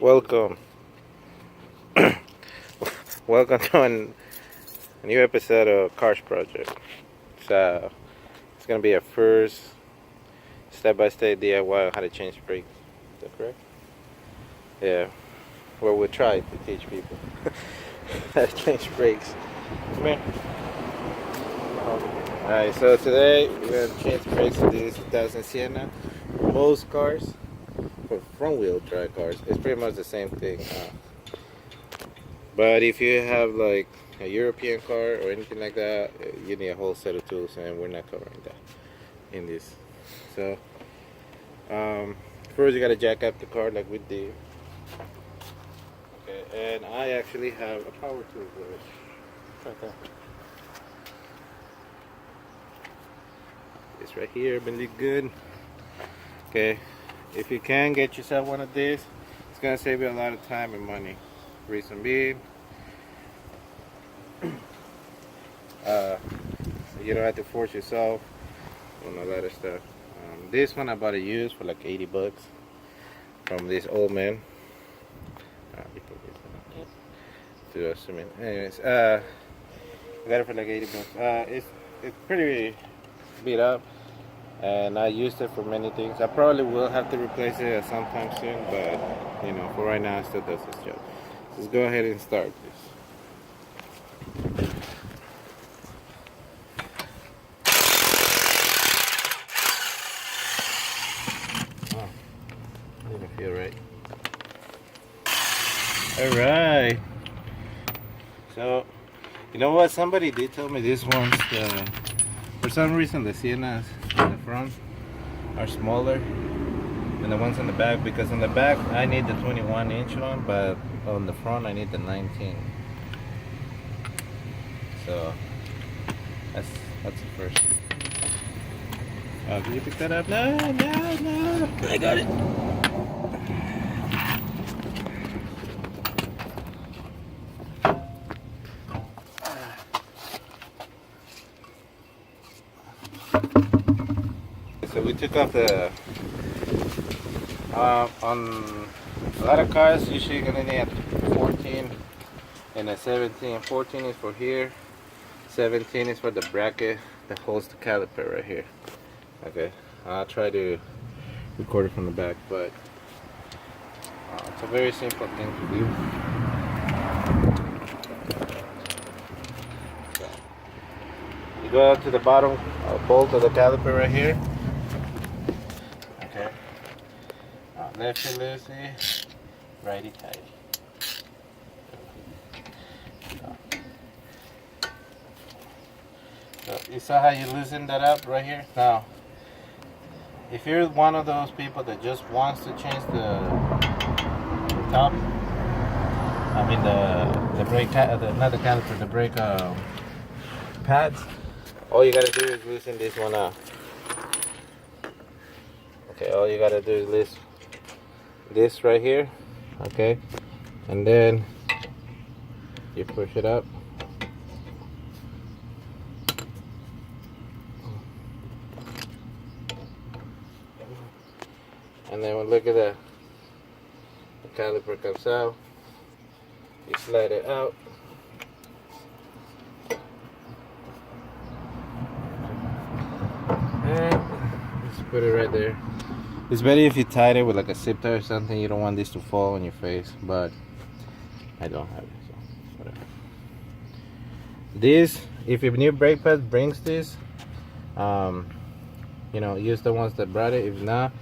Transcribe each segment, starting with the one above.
Welcome. Welcome to a new episode of Cars Project. So, it's going to be a first step-by-step DIY on how to change brakes. Is that correct? Yeah. Well, we'll try to teach people how to change brakes. Come here. Alright, so today we're going to change brakes to this 2000 Sienna. Most cars, for front-wheel drive cars, it's pretty much the same thing. But if you have like a European car or anything like that, you need a whole set of tools, and we're not covering that in this. So first you gotta jack up the car like we did. Okay, and I actually have a power tool for it. Right there. It's right here, really good. Okay, if you can get yourself one of these, it's gonna save you a lot of time and money. Reason being, you don't have to force yourself on a lot of stuff. This one I bought it used for like 80 bucks from this old man. Anyways, I got it for like 80 bucks. It's pretty beat up, and I used it for many things. I probably will have to replace it at some time soon, but you know, for right now it still does its job. Let's go ahead and start this. Oh, doesn't feel right. Alright. So, you know what? Somebody did tell me this one's for some reason the Siennas in the front are smaller than the ones in the back, because in the back I need the 21-inch one, but on the front I need the 19. So that's the first. Oh, can you pick that up? No, I got it. So we took off the on a lot of cars usually you're gonna need 14 and a 17. 14 is for here, 17 is for the bracket that holds the caliper right here. Okay, I'll try to record it from the back, but it's a very simple thing to do. So, you go to the bottom bolt of the caliper right here. Okay, lefty loosey, righty tighty. So you saw how you loosen that up right here? Now, if you're one of those people that just wants to change the top, I mean the brake, not the caliper, the brake pads, all you gotta do is loosen this one up. Okay, all you gotta do is loosen this right here, okay, and then you push it up. And then look at that, the caliper comes out, you slide it out, and just put it right there. It's better if you tie it with like a zip tie or something. You don't want this to fall on your face, but I don't have it, so whatever. This, if your new brake pad brings this, you know, use the ones that brought it. If not,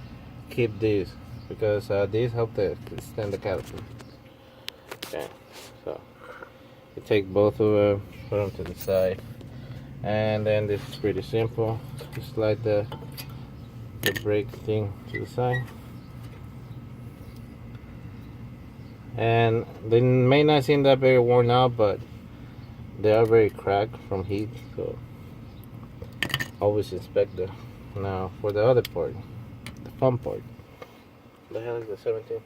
keep these, because these help to extend the caliper. Okay, so you take both of them, put them to the side, and then this is pretty simple. Just slide the brake thing to the side, and they may not seem that very worn out, but they are very cracked from heat, so always inspect them. Now for the other part, the fun part. The hell is the 17?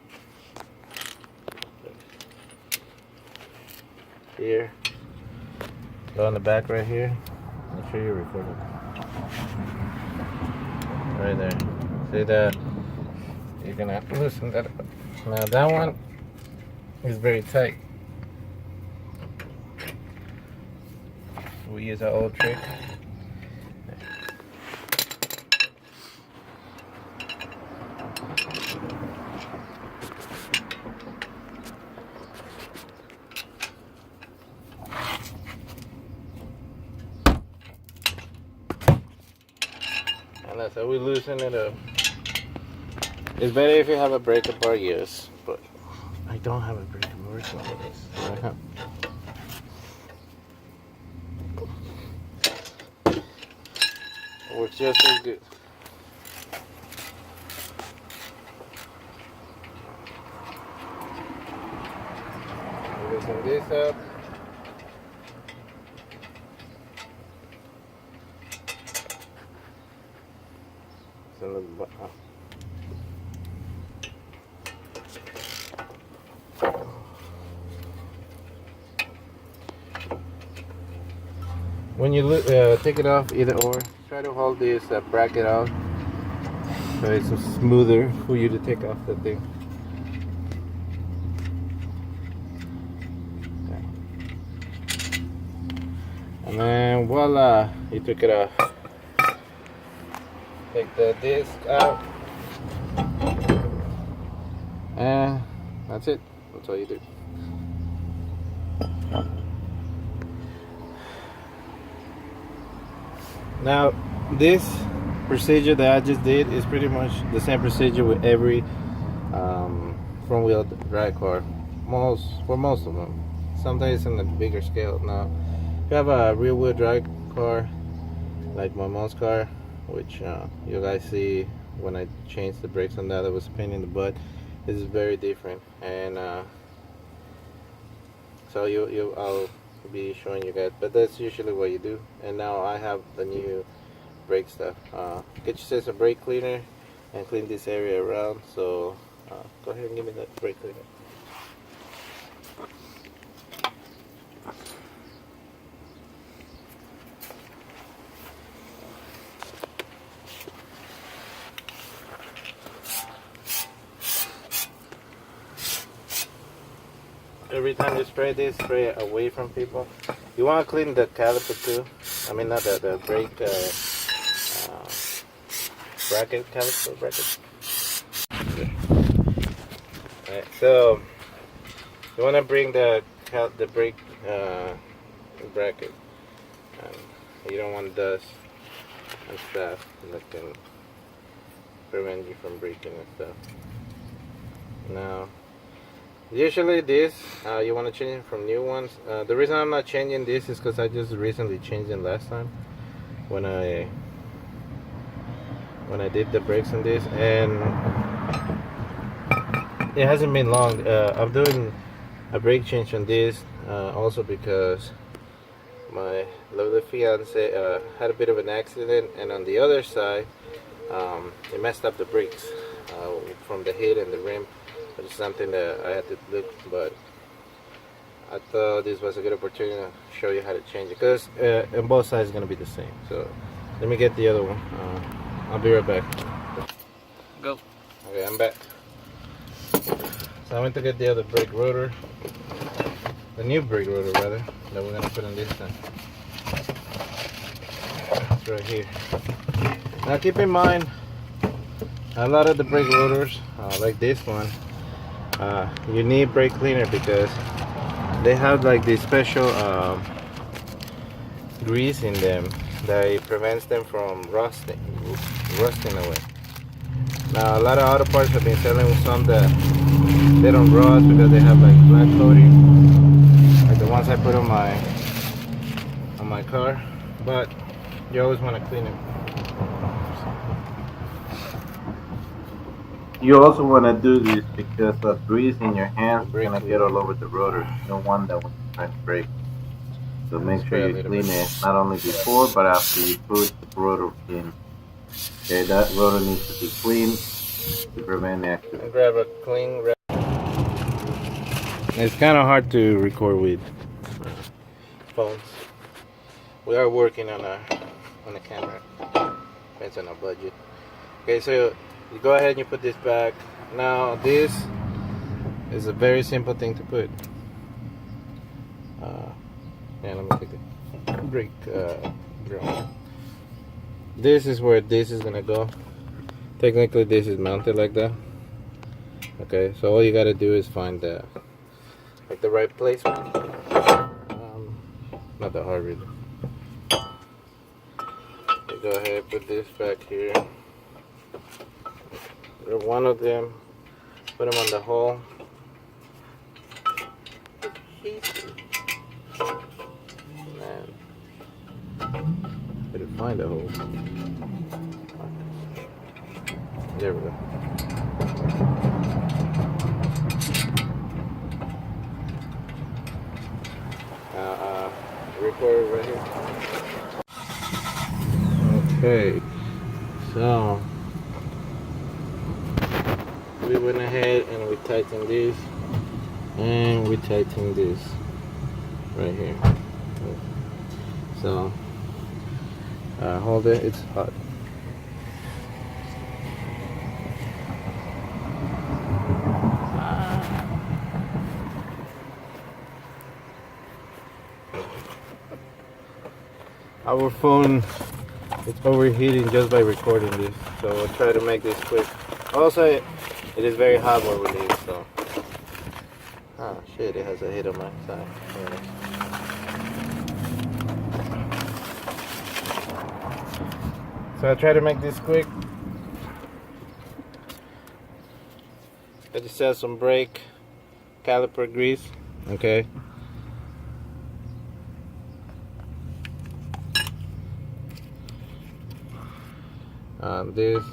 Here. Go on the back right here. Make sure you're recording. Right there. See that? You're gonna loosen that up. Now that one, It's very tight. We use our old trick. And that's how we loosen it up. It's better if you have a breaker bar, yes, but I don't have a breaker bar, so it works just as good. Loosen this up. When you take it off, either or, try to hold this bracket out so it's smoother for you to take off the thing. And then voila, you took it off. Take the disc out, and that's it. That's all you do. Now, this procedure that I just did is pretty much the same procedure with every front wheel drive car. For most of them. Sometimes in a bigger scale. Now, if you have a rear wheel drive car, like my mom's car, which you guys see when I changed the brakes on that, it was a pain in the butt. This is very different, and so I'll be showing you guys, but that's usually what you do. And now I have the new brake stuff. Get yourself some brake cleaner and clean this area around. So go ahead and give me that brake cleaner. Every time you spray this, spray it away from people. You want to clean the caliper too. I mean, not the brake bracket, caliper bracket. Alright, so you want to bring the brake bracket. You don't want dust and stuff that can prevent you from breaking and stuff. Now, usually this, you want to change it from new ones. The reason I'm not changing this is because I just recently changed it last time when I did the brakes on this, and it hasn't been long. I'm doing a brake change on this also because my lovely fiance had a bit of an accident, and on the other side it messed up the brakes from the head and the rim. It's something that I had to look, but I thought this was a good opportunity to show you how to change it, because on both sides it's going to be the same. So let me get the other one. I'll be right back. Go. Okay, I'm back. So I went to get the other brake rotor, the new brake rotor rather, that we're going to put on this time. It's right here. Now keep in mind, a lot of the brake rotors, like this one, you need brake cleaner because they have like this special grease in them that prevents them from rusting away. Now a lot of auto parts have been selling some that they don't rust because they have like black coating, like the ones I put on my car, but you always want to clean it. You also want to do this because the grease in your hands is going to get all over the rotor. You don't want that when you're trying to brake. So make sure you clean it not only before but after you put the rotor in. Okay, that rotor needs to be clean to prevent accidents. Grab a clean wrap. It's kind of hard to record with phones. We are working on a camera. Depends on our budget. Okay, so you go ahead and you put this back. Now this It's a very simple thing to put. Yeah, let me take the brake drum. This is where this is gonna go. Technically, this is mounted like that. Okay, so all you gotta do is find the right placement. Not that hard, really. You go ahead, put this back here. Grab one of them, put them on the hole. And better find a hole. There we go. Recorder right here. Okay, so we went ahead and we tightened this, and we tightened this right here. So hold it, it's hot. Our phone is overheating just by recording this, so we'll try to make this quick. Also, it is very hot where we live, so. Ah, shit, it has a hit on my side. So I'll try to make this quick. I just add some brake caliper grease, okay? This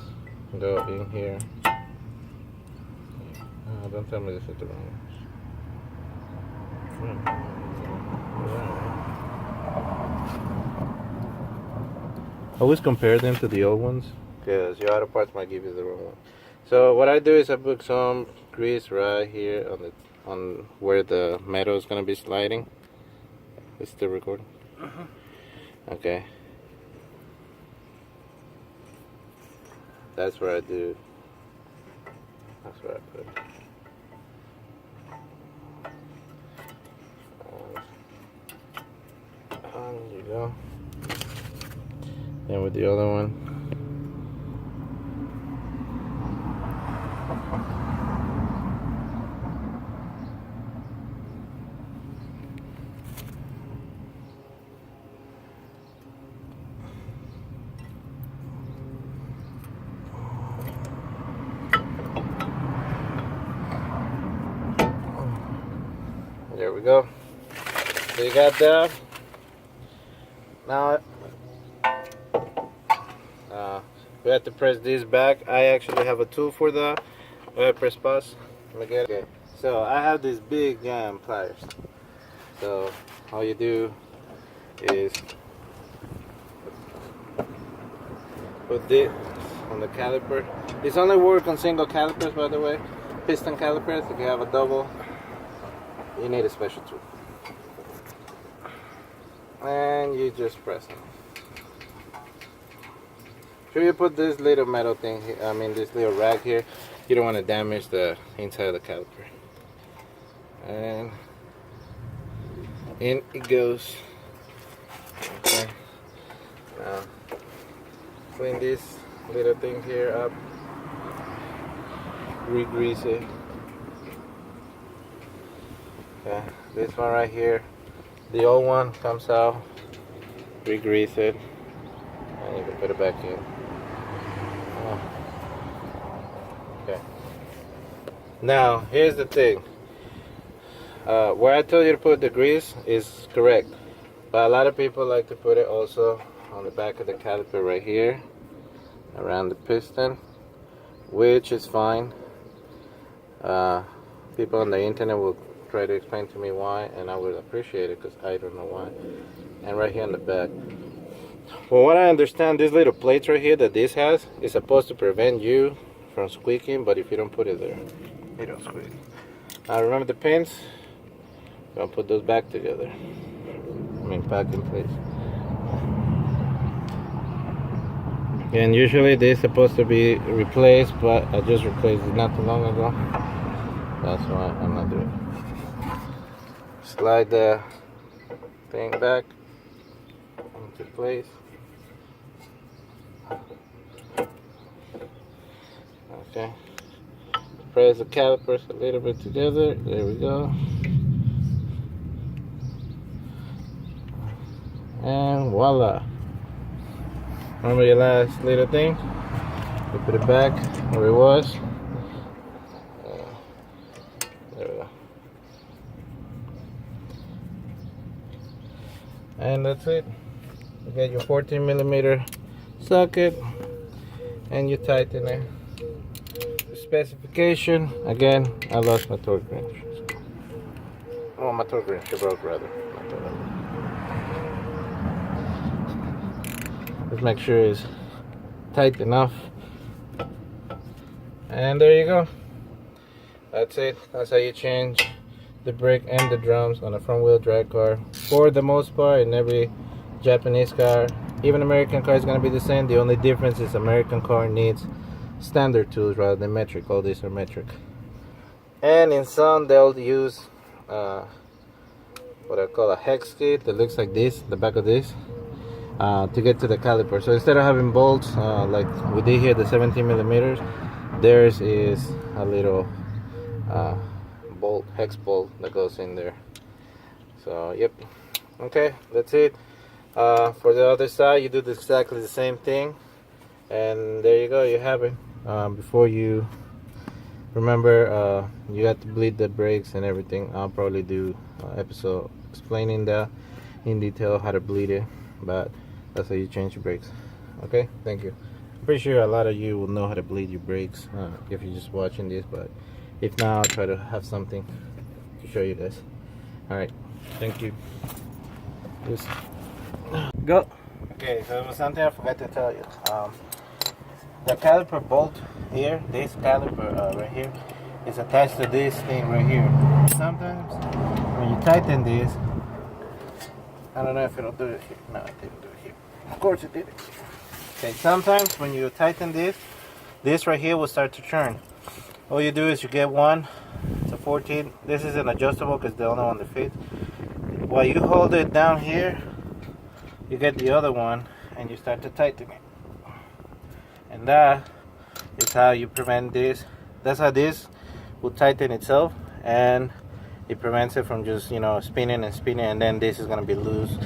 go in here. Don't tell me this is the wrong one. Always compare them to the old ones, because your auto parts might give you the wrong one. So what I do is I put some grease right here on where the metal is gonna be sliding. It's still recording. Okay. That's where I do. That's where I put it. On you go. And with the other one. There we go. So you got that. Now we have to press this back. I actually have a tool for that. Press pause. Okay. So I have these big pliers. So all you do is put this on the caliper. This only works on single calipers, by the way. Piston calipers. If you have a double, you need a special tool. And you just press it. Sure you put this little metal thing here, this little rag here. You don't want to damage the inside of the caliper. And in it goes. Okay. Now clean this little thing here up. Re-grease it. Okay, this one right here, the old one comes out, re-grease it, and you can put it back in. Okay. Now, here's the thing. Where I told you to put the grease is correct, but a lot of people like to put it also on the back of the caliper right here, around the piston, which is fine. People on the internet will try to explain to me why, and I would appreciate it because I don't know why. And right here on the back, well, what I understand, these little plates right here that this has is supposed to prevent you from squeaking, but if you don't put it there, it don't squeak. Now remember the pins, I'm gonna put those back together, back in place. And usually they're supposed to be replaced, but I just replaced it not too long ago. That's why I'm not doing it. Slide the thing back into place. Okay. Press the calipers a little bit together. There we go. And voila. Remember your last little thing? You put it back where it was. There we go. And that's it. You get your 14mm socket and you tighten it. The specification, again, I lost my torque wrench. Oh, my torque wrench broke rather. Just make sure it's tight enough. And there you go. That's it. That's how you change the brake and the drums on a front wheel drive car. For the most part, in every Japanese car, even American car is going to be the same. The only difference is American car needs standard tools rather than metric. All these are metric. And in some, they'll use what I call a hex kit that looks like this, the back of this, to get to the caliper. So instead of having bolts like we did here, the 17mm, theirs is a little bolt, hex bolt that goes in there. So yep. Okay, that's it. For the other side, you do exactly the same thing, and there you go, you have it. Before you remember, you have to bleed the brakes and everything. I'll probably do an episode explaining that in detail, how to bleed it, but that's how you change your brakes. Okay, thank you. I'm pretty sure a lot of you will know how to bleed your brakes if you're just watching this, but if not, I'll try to have something to show you guys. Alright, thank you. Just go. Okay, so there was something I forgot to tell you. The caliper bolt here, this caliper right here, is attached to this thing right here. Sometimes when you tighten this, I don't know if it'll do it here. No, it didn't do it here. Of course it did. Okay, sometimes when you tighten this right here will start to turn. All you do is you get one. It's a 14. This is an adjustable because the only one that fits. While you hold it down here, you get the other one and you start to tighten it. And that is how you prevent this. That's how this will tighten itself, and it prevents it from just, spinning and spinning, and then this is going to be loose,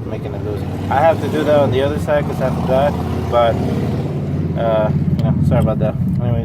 making it loose. I have to do that on the other side because I forgot, but sorry about that. Anyways,